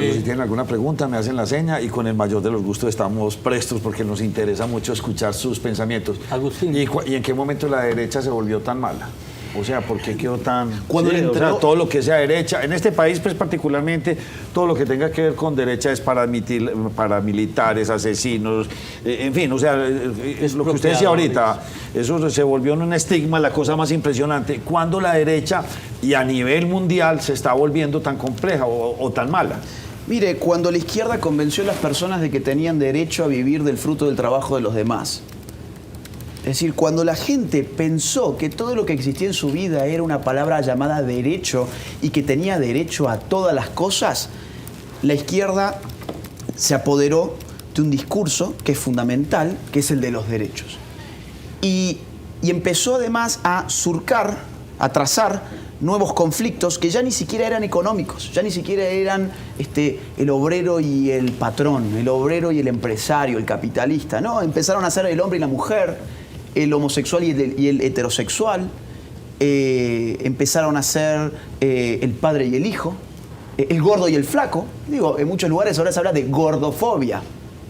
Ricardo, si tienen alguna pregunta me hacen la seña y con el mayor de los gustos estamos prestos porque nos interesa mucho escuchar sus pensamientos. Agustín. ¿Y en qué momento la derecha se volvió tan mala? O sea, ¿por qué quedó tan...? Cuando Sí, entró... o sea, todo lo que sea derecha, en este país pues particularmente, todo lo que tenga que ver con derecha es paramilitares, asesinos, en fin, o sea, es lo que usted decía ahorita, eso se volvió en un estigma, la cosa más impresionante. ¿Cuándo la derecha, y a nivel mundial, se está volviendo tan compleja o tan mala? Mire, cuando la izquierda convenció a las personas de que tenían derecho a vivir del fruto del trabajo de los demás, es decir, cuando la gente pensó que todo lo que existía en su vida era una palabra llamada derecho y que tenía derecho a todas las cosas, la izquierda se apoderó de un discurso que es fundamental, que es el de los derechos. Y empezó además a surcar, a trazar nuevos conflictos que ya ni siquiera eran económicos, ya ni siquiera eran el obrero y el patrón, el obrero y el empresario, el capitalista, no, empezaron a ser el hombre y la mujer, el homosexual y el heterosexual, empezaron a ser el padre y el hijo, el gordo y el flaco. Digo, en muchos lugares ahora se habla de gordofobia.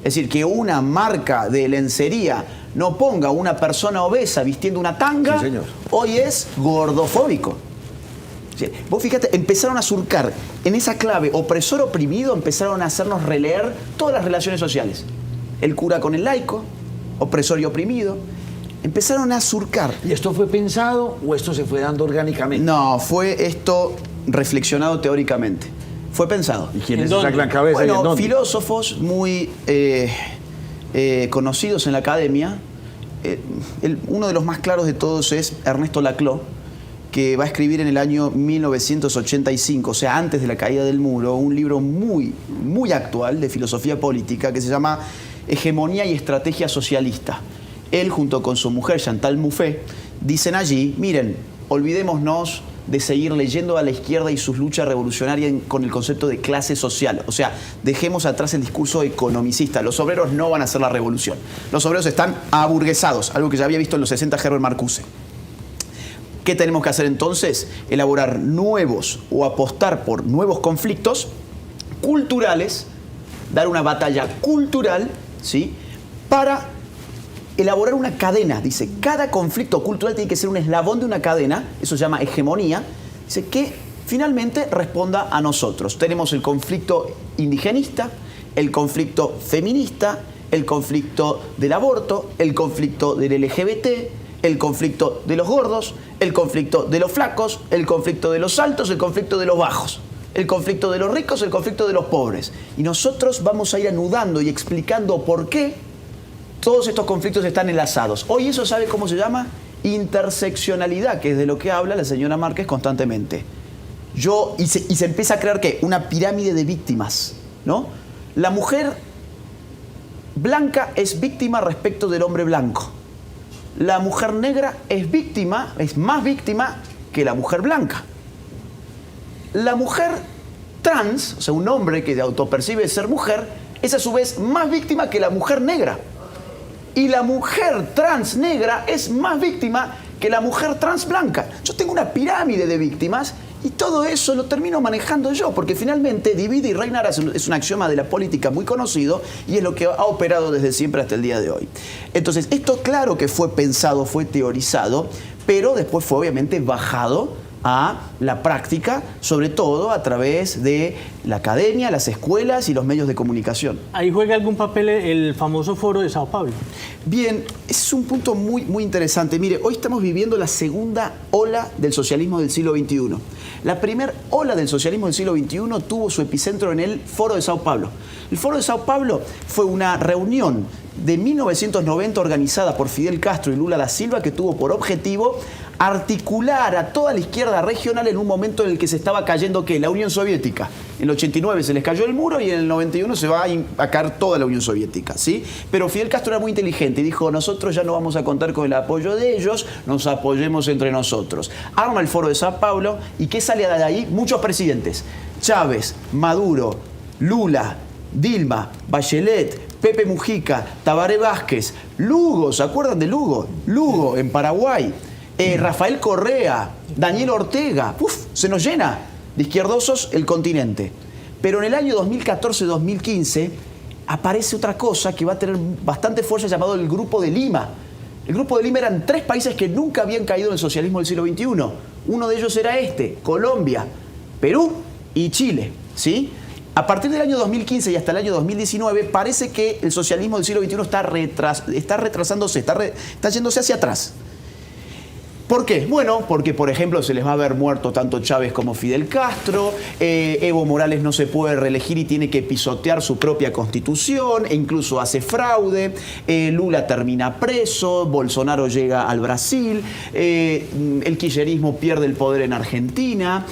Es decir, que una marca de lencería no ponga a una persona obesa vistiendo una tanga, sí, señor, hoy es gordofóbico. Sí, vos fíjate, empezaron a surcar en esa clave opresor-oprimido, empezaron a hacernos releer todas las relaciones sociales. El cura con el laico, opresor y oprimido. Empezaron a surcar. ¿Y esto fue pensado o esto se fue dando orgánicamente? No, fue esto reflexionado teóricamente. Fue pensado. ¿Y quién es esa gran cabeza? Bueno, filósofos muy conocidos en la academia. Uno de los más claros de todos es Ernesto Laclau, que va a escribir en el año 1985, o sea, antes de la caída del muro, un libro muy, muy actual de filosofía política que se llama Hegemonía y Estrategia Socialista. Él, junto con su mujer, Chantal Mouffe, dicen allí, miren, olvidémonos de seguir leyendo a la izquierda y sus luchas revolucionarias con el concepto de clase social. O sea, dejemos atrás el discurso economicista. Los obreros no van a hacer la revolución. Los obreros están aburguesados, algo que ya había visto en los 60 Herbert Marcuse. ¿Qué tenemos que hacer entonces? Elaborar nuevos o apostar por nuevos conflictos culturales, dar una batalla cultural, ¿sí?, para elaborar una cadena. Dice, cada conflicto cultural tiene que ser un eslabón de una cadena, eso se llama hegemonía, dice, que finalmente responda a nosotros. Tenemos el conflicto indigenista, el conflicto feminista, el conflicto del aborto, el conflicto del LGBT, el conflicto de los gordos, el conflicto de los flacos, el conflicto de los altos, el conflicto de los bajos, el conflicto de los ricos, el conflicto de los pobres. Y nosotros vamos a ir anudando y explicando por qué todos estos conflictos están enlazados. Hoy eso, ¿sabe cómo se llama? Interseccionalidad, que es de lo que habla la señora Márquez constantemente. Y se empieza a crear, ¿qué? Una pirámide de víctimas, ¿no? La mujer blanca es víctima respecto del hombre blanco. La mujer negra es víctima, es más víctima que la mujer blanca. La mujer trans, o sea, un hombre que autopercibe ser mujer, es a su vez más víctima que la mujer negra. Y la mujer trans negra es más víctima que la mujer trans blanca. Yo tengo una pirámide de víctimas y todo eso lo termino manejando yo, porque finalmente divide y reinar es un axioma de la política muy conocido y es lo que ha operado desde siempre hasta el día de hoy. Entonces, esto claro que fue pensado, fue teorizado, pero después fue obviamente bajado a la práctica, sobre todo a través de la academia, las escuelas y los medios de comunicación. ¿Ahí juega algún papel el famoso Foro de Sao Paulo? Bien, es un punto muy, muy interesante. Mire, hoy estamos viviendo la segunda ola del socialismo del siglo XXI. La primera ola del socialismo del siglo XXI tuvo su epicentro en el Foro de Sao Paulo. El Foro de Sao Paulo fue una reunión de 1990 organizada por Fidel Castro y Lula da Silva que tuvo por objetivo articular a toda la izquierda regional en un momento en el que se estaba cayendo, ¿qué? La Unión Soviética. En el 89 se les cayó el muro y en el 91 se va a caer toda la Unión Soviética, ¿sí? Pero Fidel Castro era muy inteligente y dijo, nosotros ya no vamos a contar con el apoyo de ellos, nos apoyemos entre nosotros. Arma el Foro de Sao Paulo y ¿qué sale de ahí? Muchos presidentes. Chávez, Maduro, Lula, Dilma, Bachelet, Pepe Mujica, Tabaré Vázquez, Lugo, ¿se acuerdan de Lugo? Lugo, en Paraguay. Rafael Correa, Daniel Ortega. Uf, se nos llena de izquierdosos el continente. Pero en el año 2014-2015 aparece otra cosa que va a tener bastante fuerza, llamado el Grupo de Lima. El Grupo de Lima eran 3 países que nunca habían caído en el socialismo del siglo XXI. Uno de ellos era Colombia, Perú y Chile, ¿sí? A partir del año 2015 y hasta el año 2019 parece que el socialismo del siglo XXI está retrasándose, está yéndose hacia atrás. ¿Por qué? Bueno, porque por ejemplo se les va a haber muerto tanto Chávez como Fidel Castro, Evo Morales no se puede reelegir y tiene que pisotear su propia constitución, e incluso hace fraude, Lula termina preso, Bolsonaro llega al Brasil, el kirchnerismo pierde el poder en Argentina,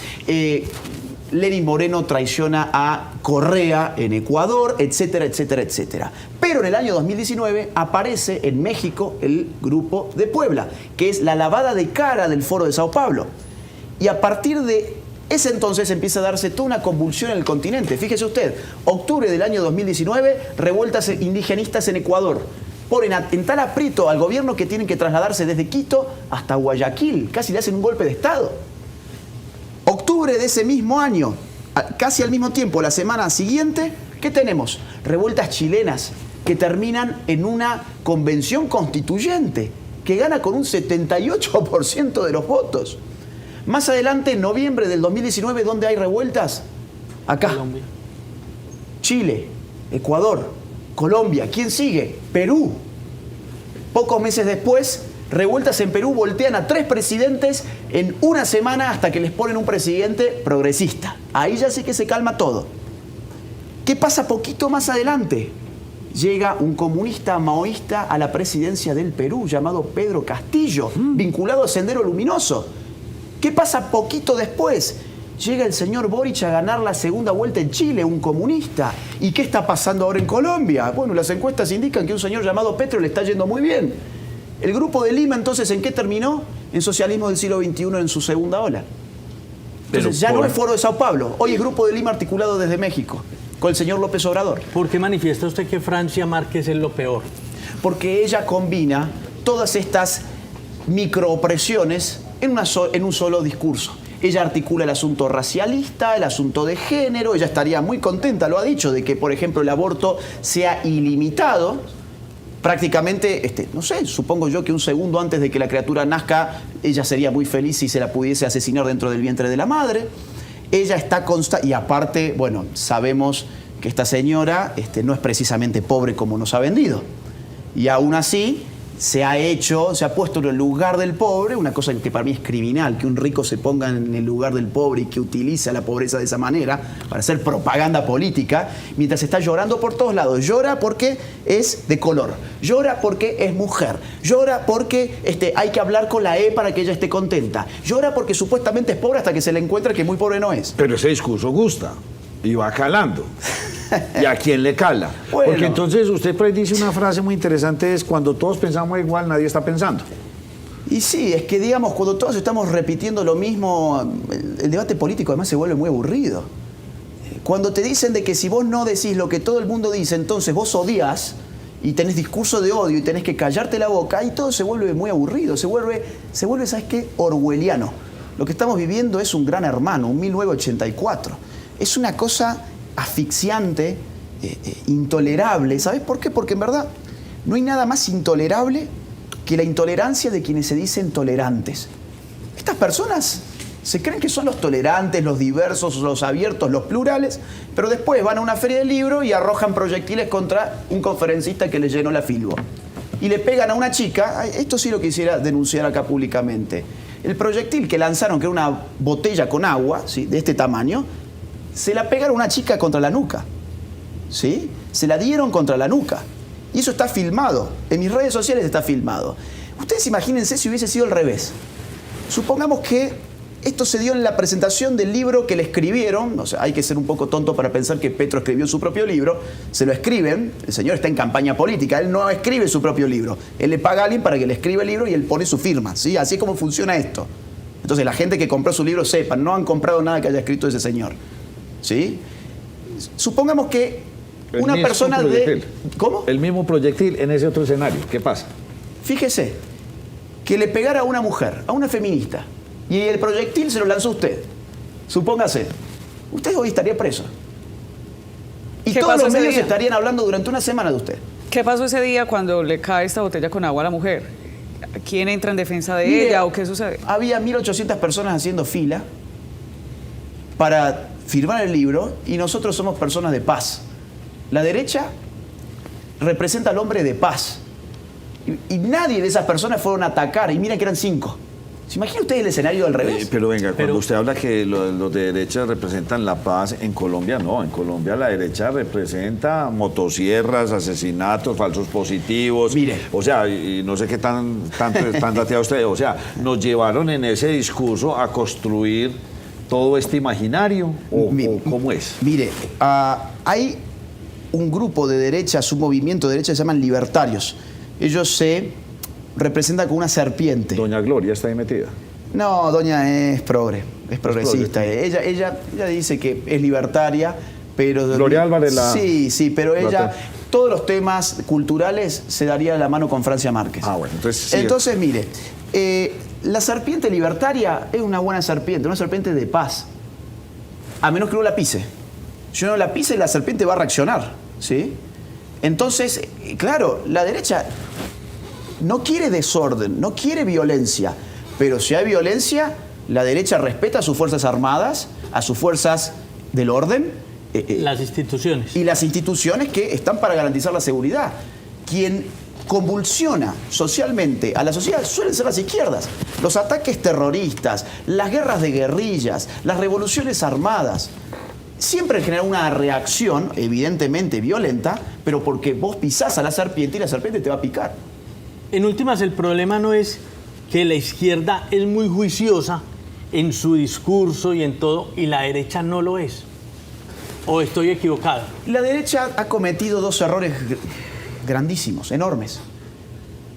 Lenín Moreno traiciona a Correa en Ecuador, etcétera, etcétera, etcétera. Pero en el año 2019 aparece en México el Grupo de Puebla, que es la lavada de cara del Foro de Sao Paulo. Y a partir de ese entonces empieza a darse toda una convulsión en el continente. Fíjese usted, octubre del año 2019, revueltas indigenistas en Ecuador. Ponen en tal aprieto al gobierno que tienen que trasladarse desde Quito hasta Guayaquil. Casi le hacen un golpe de Estado. Octubre de ese mismo año, casi al mismo tiempo, la semana siguiente, ¿qué tenemos? Revueltas chilenas que terminan en una convención constituyente que gana con un 78% de los votos. Más adelante, en noviembre del 2019, ¿dónde hay revueltas? Acá. Colombia. Chile, Ecuador, Colombia. ¿Quién sigue? Perú. Pocos meses después, revueltas en Perú voltean a 3 presidentes en una semana hasta que les ponen un presidente progresista. Ahí ya sí que se calma todo. ¿Qué pasa poquito más adelante? Llega un comunista maoísta a la presidencia del Perú llamado Pedro Castillo, vinculado a Sendero Luminoso. ¿Qué pasa poquito después? Llega el señor Boric a ganar la segunda vuelta en Chile, un comunista. ¿Y qué está pasando ahora en Colombia? Bueno, las encuestas indican que un señor llamado Petro le está yendo muy bien. El Grupo de Lima, entonces, ¿en qué terminó? En socialismo del siglo XXI en su segunda ola. Entonces, ya no es Foro de Sao Paulo. Hoy es Grupo de Lima articulado desde México, con el señor López Obrador. ¿Por qué manifiesta usted que Francia Márquez es lo peor? Porque ella combina todas estas microopresiones en un solo discurso. Ella articula el asunto racialista, el asunto de género. Ella estaría muy contenta, lo ha dicho, de que, por ejemplo, el aborto sea ilimitado. Prácticamente, no sé, supongo yo que un segundo antes de que la criatura nazca, ella sería muy feliz si se la pudiese asesinar dentro del vientre de la madre. Ella está constante, y aparte, bueno, sabemos que esta señora no es precisamente pobre como nos ha vendido. Y aún así, se ha puesto en el lugar del pobre, una cosa que para mí es criminal, que un rico se ponga en el lugar del pobre y que utiliza la pobreza de esa manera para hacer propaganda política, mientras está llorando por todos lados. Llora porque es de color, llora porque es mujer, llora porque hay que hablar con la E para que ella esté contenta, llora porque supuestamente es pobre hasta que se le encuentra que muy pobre no es. Pero ese discurso gusta y va calando. ¿Y a quién le cala? Bueno. Porque entonces usted por ahí dice una frase muy interesante, es cuando todos pensamos igual, nadie está pensando. Y sí, es que digamos, cuando todos estamos repitiendo lo mismo, el debate político además se vuelve muy aburrido. Cuando te dicen de que si vos no decís lo que todo el mundo dice, entonces vos odias y tenés discurso de odio y tenés que callarte la boca, y todo se vuelve muy aburrido, se vuelve, ¿sabes qué? Orwelliano. Lo que estamos viviendo es un Gran Hermano, un 1984. Es una cosa asfixiante, intolerable. ¿Sabes por qué? Porque en verdad no hay nada más intolerable que la intolerancia de quienes se dicen tolerantes. Estas personas se creen que son los tolerantes, los diversos, los abiertos, los plurales, pero después van a una feria de libros y arrojan proyectiles contra un conferencista que les llenó la Filbo. Y le pegan a una chica, esto sí lo quisiera denunciar acá públicamente. El proyectil que lanzaron, que era una botella con agua, ¿sí?, de este tamaño, se la pegaron a una chica contra la nuca, ¿sí? Se la dieron contra la nuca. Y eso está filmado. En mis redes sociales está filmado. Ustedes imagínense si hubiese sido al revés. Supongamos que esto se dio en la presentación del libro que le escribieron. O sea, hay que ser un poco tonto para pensar que Petro escribió su propio libro. Se lo escriben. El señor está en campaña política. Él no escribe su propio libro. Él le paga a alguien para que le escriba el libro y él pone su firma, ¿sí? Así es como funciona esto. Entonces la gente que compró su libro sepa, no han comprado nada que haya escrito ese señor, ¿sí? Supongamos que una persona de... ¿Cómo? El mismo proyectil en ese otro escenario. ¿Qué pasa? Fíjese, que le pegara a una mujer, a una feminista, y el proyectil se lo lanzó usted. Supóngase, usted hoy estaría preso. Y ¿Qué todos pasó los ese medios día? estarían hablando durante una semana de usted. ¿Qué pasó ese día cuando le cae esta botella con agua a la mujer? ¿Quién entra en defensa de Mire, ella o qué sucede? Había 1.800 personas haciendo fila para firmar el libro y nosotros somos personas de paz. La derecha representa al hombre de paz. Y nadie de esas personas fueron a atacar. Y miren que eran 5. ¿Se imagina usted el escenario al revés? Pero venga, cuando Pero- usted habla que los de derecha representan la paz, en Colombia no. En Colombia la derecha representa motosierras, asesinatos, falsos positivos. Mire. O sea, y no sé qué tan dateado usted. O sea, nos llevaron en ese discurso a construir todo este imaginario. ¿O cómo es? Mire, hay un grupo de derechas, un movimiento de derecha que se llaman libertarios. Ellos se representan como una serpiente. Doña Gloria está ahí metida. No, doña es progre, es progresista. Ella dice que es libertaria, pero... Gloria Álvarez la... Sí, pero ella... la- Todos los temas culturales se daría la mano con Francia Márquez. Ah, bueno, entonces sí. Entonces, mire, la serpiente libertaria es una buena serpiente, una serpiente de paz. A menos que uno la pise. Si uno la pise, la serpiente va a reaccionar, ¿sí? Entonces, claro, la derecha no quiere desorden, no quiere violencia, pero si hay violencia, la derecha respeta a sus fuerzas armadas, a sus fuerzas del orden Las instituciones. y las instituciones que están para garantizar la seguridad. Quien convulsiona socialmente a la sociedad suelen ser las izquierdas. Los ataques terroristas, las guerras de guerrillas, las revoluciones armadas, siempre generan una reacción evidentemente violenta, pero porque vos pisás a la serpiente y la serpiente te va a picar. En últimas, el problema no es que la izquierda es muy juiciosa en su discurso y en todo, y la derecha no lo es. ¿O estoy equivocado? La derecha ha cometido 2 errores grandísimos, enormes.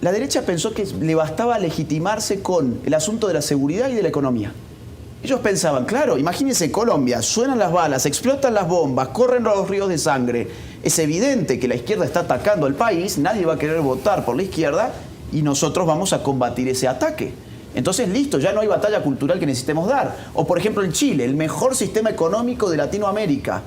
La derecha pensó que le bastaba legitimarse con el asunto de la seguridad y de la economía. Ellos pensaban, claro, imagínense Colombia, suenan las balas, explotan las bombas, corren los ríos de sangre. Es evidente que la izquierda está atacando al país, nadie va a querer votar por la izquierda y nosotros vamos a combatir ese ataque. Entonces, listo, ya no hay batalla cultural que necesitemos dar. O, por ejemplo, en Chile, el mejor sistema económico de Latinoamérica.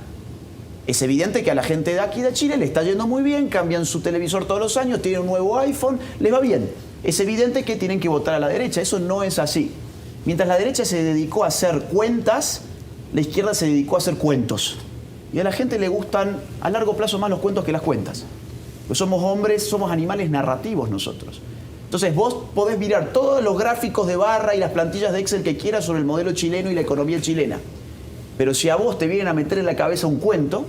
Es evidente que a la gente de aquí de Chile le está yendo muy bien, cambian su televisor todos los años, tienen un nuevo iPhone, les va bien. Es evidente que tienen que votar a la derecha, eso no es así. Mientras la derecha se dedicó a hacer cuentas, la izquierda se dedicó a hacer cuentos. Y a la gente le gustan a largo plazo más los cuentos que las cuentas. Pues somos hombres, somos animales narrativos nosotros. Entonces vos podés mirar todos los gráficos de barra y las plantillas de Excel que quieras sobre el modelo chileno y la economía chilena. Pero si a vos te vienen a meter en la cabeza un cuento,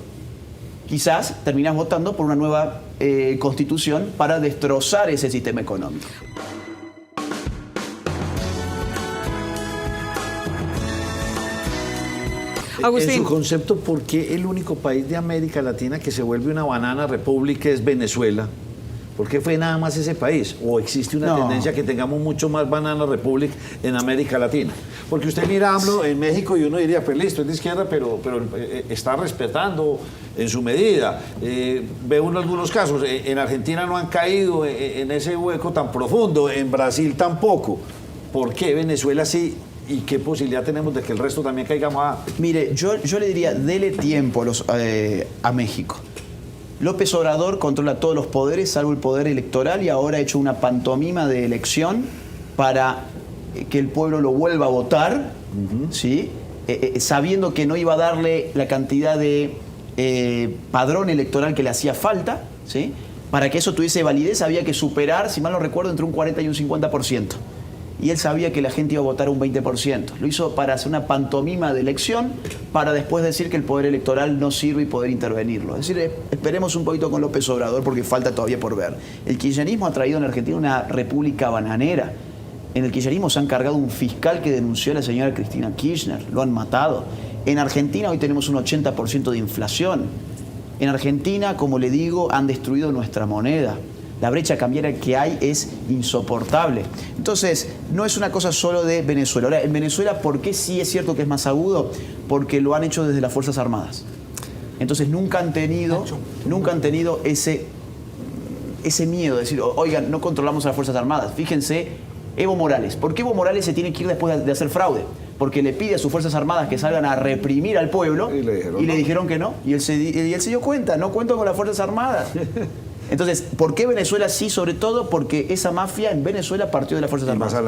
quizás terminás votando por una nueva constitución para destrozar ese sistema económico. En Agustín. su concepto, ¿por qué el único país de América Latina que se vuelve una banana república es Venezuela? ¿Por qué fue nada más ese país? ¿O existe una No. tendencia que tengamos mucho más banana republic en América Latina? Porque usted mira a AMLO en México y uno diría, pues listo, es de izquierda, pero está respetando en su medida. Ve uno algunos casos, en Argentina no han caído en ese hueco tan profundo, en Brasil tampoco. ¿Por qué Venezuela sí? ¿Y qué posibilidad tenemos de que el resto también caigamos a...? Mire, yo le diría, dele tiempo a México. López Obrador controla todos los poderes, salvo el poder electoral, y ahora ha hecho una pantomima de elección para que el pueblo lo vuelva a votar, ¿sí? Sabiendo que no iba a darle la cantidad de padrón electoral que le hacía falta, ¿sí? Para que eso tuviese validez había que superar, si mal no recuerdo, entre un 40 y un 50%. Y él sabía que la gente iba a votar un 20%. Lo hizo para hacer una pantomima de elección, para después decir que el poder electoral no sirve y poder intervenirlo. Es decir, esperemos un poquito con López Obrador porque falta todavía por ver. El kirchnerismo ha traído en Argentina una república bananera. En el kirchnerismo se han cargado un fiscal que denunció a la señora Cristina Kirchner. Lo han matado. En Argentina hoy tenemos un 80% de inflación. En Argentina, como le digo, han destruido nuestra moneda. La brecha cambiaria que hay es insoportable. Entonces, no es una cosa solo de Venezuela. Ahora, en Venezuela, ¿por qué sí es cierto que es más agudo? Porque lo han hecho desde las Fuerzas Armadas. Entonces, nunca han tenido ese miedo de decir, oigan, no controlamos a las Fuerzas Armadas. Fíjense Evo Morales. ¿Por qué Evo Morales se tiene que ir después de hacer fraude? Porque le pide a sus Fuerzas Armadas que salgan a reprimir al pueblo Y le dijeron que no. Y él se dio cuenta, no cuento con las Fuerzas Armadas. Entonces, ¿por qué Venezuela sí? Sobre todo porque esa mafia en Venezuela partió de las Fuerzas Y más Armadas.